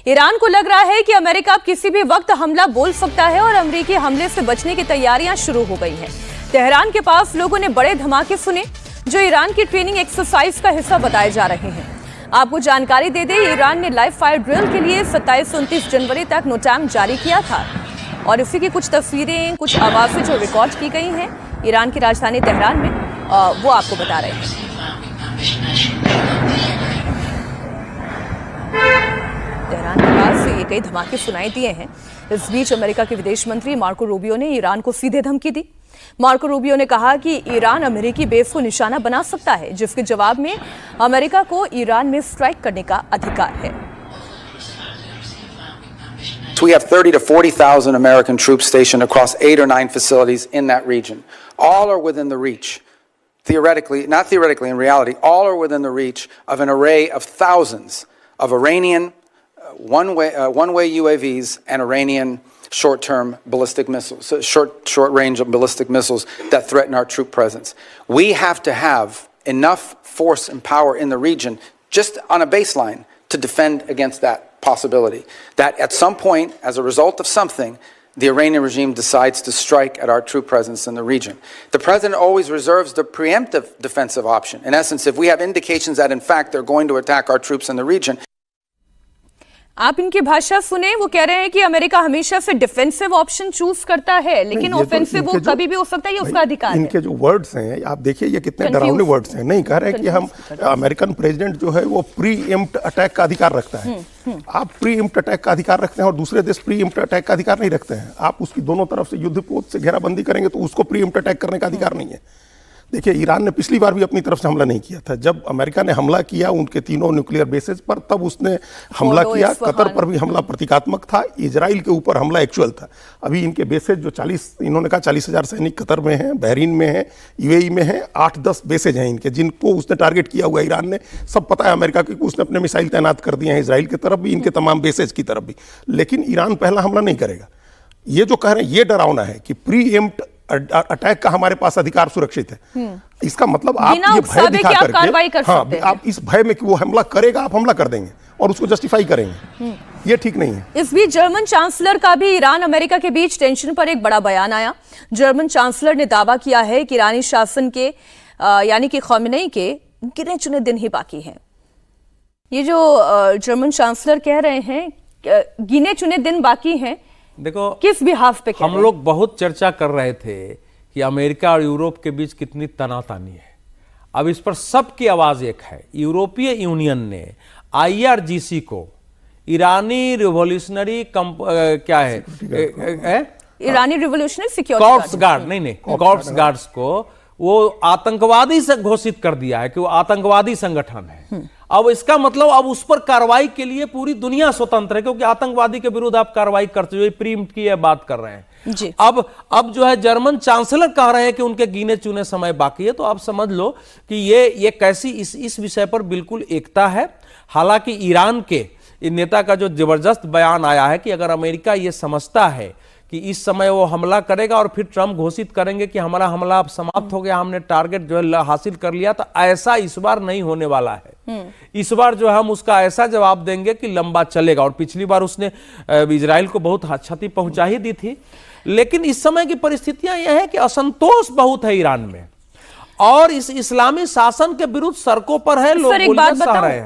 Iran को लग रहा है कि अमेरिका किसी भी वक्त हमला बोल सकता है और अमेरिकी हमले से बचने की तैयारियां शुरू हो गई हैं। तेहरान के पास लोगों ने बड़े धमाके सुने जो ईरान की ट्रेनिंग एक्सरसाइज का हिस्सा बताए जा रहे हैं। आपको जानकारी दे दें, ईरान ने लाइव फायर ड्रिल के लिए 27 से 29 जनवरी तक नोटैम जारी किया था और इसी की कुछ तस्वीरें, कुछ आवाजें जो रिकॉर्ड की गई हैं ईरान की राजधानी तेहरान में, वो आपको बता रहे हैं। तेहरान के पास ये कई धमाके सुनाई दिए हैं। इस बीच अमेरिका के विदेश मंत्री मार्को रूबियो ने ईरान को सीधे धमकी दी। मार्को रूबियो ने कहा कि ईरान अमेरिकी बेस को निशाना बना सकता है, जिसके जवाब में अमेरिका को ईरान में स्ट्राइक करने का अधिकार है। We have 30 to 40,000 American troops stationed across 8 or 9 facilities in that region. All are within the reach. Theoretically, not theoretically, in reality, all are within the reach of an array of thousands of Iranian one-way UAVs and Iranian short-term ballistic missiles, short-range ballistic missiles that threaten our troop presence. We have to have enough force and power in the region, just on a baseline, to defend against that possibility. That at some point, as a result of something, the Iranian regime decides to strike at our troop presence in the region. The president always reserves the preemptive defensive option. In essence, if we have indications that in fact they're going to attack our troops in the region. आप इनकी भाषा सुने, वो कह रहे हैं कि America हमेशा से डिफेंसिव ऑप्शन चूज करता है, लेकिन ऑफेंसिव वो कभी भी हो सकता है, ये उसका अधिकार है। इनके जो वर्ड्स हैं, आप देखिए ये कितने डरावने वर्ड्स हैं। नहीं कह रहे हैं कि हम अमेरिकन प्रेसिडेंट जो है वो प्री एम्प्ट अटैक का अधिकार रखता है। आप प्री एम्प्ट अटैक का अधिकार रखते हैं और दूसरे देश प्री एम्प्ट अटैक का अधिकार नहीं रखते हैं। आप उसकी दोनों तरफ से युद्ध पोत से घेराबंदी करेंगे तो उसको प्री एम्प्ट अटैक करने का अधिकार नहीं है। देखिए, ईरान ने पिछली बार भी अपनी तरफ से हमला नहीं किया था। जब अमेरिका ने हमला किया उनके तीनों न्यूक्लियर बेसेस पर, तब उसने हमला किया। कतर पर भी हमला प्रतीकात्मक था, इजराइल के ऊपर हमला एक्चुअल था। अभी इनके बेसेस जो 40, इन्होंने कहा 40,000 सैनिक कतर में हैं, बहरीन में हैं, यूएई में हैं, 8-10 बेसेज हैं इनके, जिनको उसने टारगेट किया हुआ ईरान ने। सब पता है अमेरिका की, उसने अपने मिसाइल तैनात कर दिए हैं इजराइल की तरफ भी, इनके तमाम बेसेज की तरफ भी। लेकिन ईरान पहला हमला नहीं करेगा। ये जो कह रहे हैं ये डरावना है कि प्री एम्प्ट अटैक का हमारे पास अधिकार सुरक्षित है। इसका मतलब आप ये भय दिखा करके, आप इस भय में कि वो हमला करेगा, आप हमला कर देंगे और उसको जस्टिफाई करेंगे, ये ठीक नहीं है। इस बीच जर्मन चांसलर का भी ईरान अमेरिका के बीच टेंशन पर एक बड़ा बयान आया। जर्मन चांसलर ने दावा किया है कि ईरानी शासन के यानी कि ख़ामेनी के गिने चुने दिन ही बाकी हैं। ये जो जर्मन चांसलर कह रहे हैं गिने चुने दिन बाकी हैं, देखो किस बिहाफ पे हम लोग बहुत चर्चा कर रहे थे कि अमेरिका और यूरोप के बीच कितनी तनातनी है। अब इस पर सबकी आवाज एक है। यूरोपीय यूनियन ने IRGC को ईरानी रिवॉल्यूशनरी क्या है ईरानी रिवॉल्यूशनरी सिक्योरिटी कॉर्प्स गार्ड नहीं कॉर्प्स गार्ड्स को वो आतंकवादी से घोषित कर दिया है कि वो आतंकवादी संगठन है। अब इसका मतलब अब उस पर कार्रवाई के लिए पूरी दुनिया स्वतंत्र है, क्योंकि आतंकवादी के विरुद्ध आप कार्रवाई करते हुए प्रीएम्प्ट की बात कर रहे हैं जी। अब जो है जर्मन चांसलर कह रहे हैं कि उनके गिने चुने समय बाकी है, तो आप समझ लो कि ये कैसी इस विषय पर बिल्कुल एकता है। हालांकि ईरान के नेता का जो जबरदस्त बयान आया है कि अगर अमेरिका ये समझता है कि इस समय वो हमला करेगा और फिर ट्रंप घोषित करेंगे कि हमारा हमला अब समाप्त हो गया, हमने टारगेट जो है हासिल कर लिया, तो ऐसा इस बार नहीं होने वाला है। इस बार जो है हम उसका ऐसा जवाब देंगे कि लंबा चलेगा। और पिछली बार उसने इजराइल को बहुत क्षति पहुंचा ही दी थी। लेकिन इस समय की परिस्थितियां यह है कि असंतोष बहुत है ईरान में और इस इस्लामी शासन के विरुद्ध सड़कों पर है, लोग गोलियां सह रहे हैं।